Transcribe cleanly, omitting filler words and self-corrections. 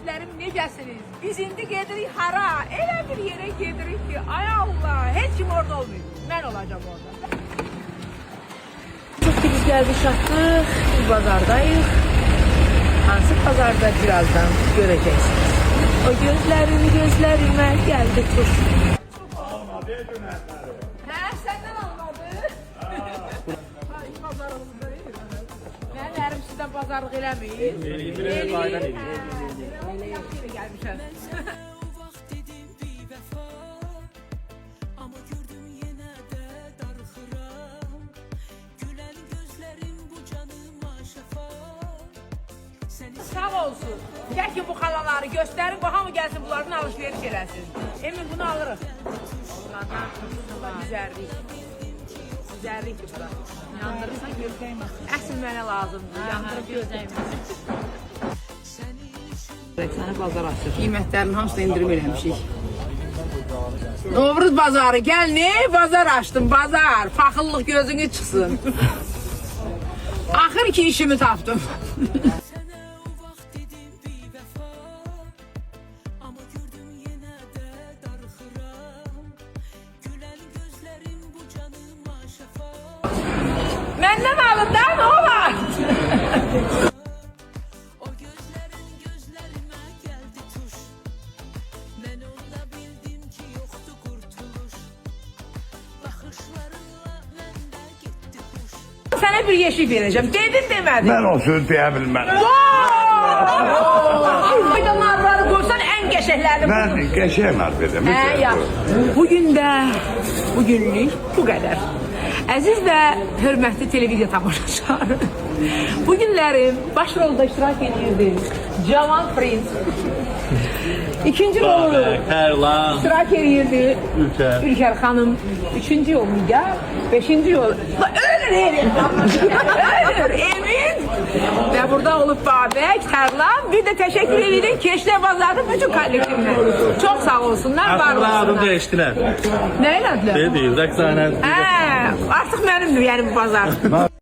gözlerim necəsiniz? Biz indi gedirik hara? Elə bir yere gedirik ki, ay Allah, heç kim orada olmuyor. Ben olacağım orada. Çok biz geldik çattık, biz bazardayız. Hansı pazarda birazdan göreceksiniz. O gözlerime geldi kuş. He, senden almadı. Hay, pazarımızda değil mi? Ben erim sizden pazarlık eləmeyim. Eləyir, aydan eləyir. Gelmişəm. Sağ olsun. Gel ki bu xalaları gösterin, bu hamı gelsin bunlardan alışveriş eləsin. Emin bunu alırıq. Bunlardan güzərlik. Güzərlik ki bura. Yandırırsan gözləyməz. Əsl mənə lazımdır. Yandırıb gözləyməz. Səni bazar açır. Qiymətlərin hamısını indirim eləmişik. Novruz bazarı gel ne? Bazar açtım bazar. Fakırlık gözünü çıksın. Axır ki işimi tapdım. Məndən alın da ne olar? Sana bir yeşil vereceğim. Dedin demedin. Ben o söz diyebilmem. Faydalarları koysan en geçerlerini Ben geçemez dedim. ya. Bugün de bugünlük bu kadar. Əziz və hörmətli televiziya tamaşaçıları. Bugünlərim başrolda iştirak edirdim. Cavan Prins. İkinci rolu Tərlan, iştirak edirdi. Ülker Hanım. Üçüncü yol Nigar. Beşinci yol. Ölür Emin. Ve burada olup Babək, Tərlan. Bir de teşekkür ederim Keşlə Bazarı bütün kollektivine. Çok sağ olsunlar, var aslında adım olsunlar. dəyişdilər. Ne elədilər? Dedi, Rəqsanə. Artık benimdir yani bu bazar.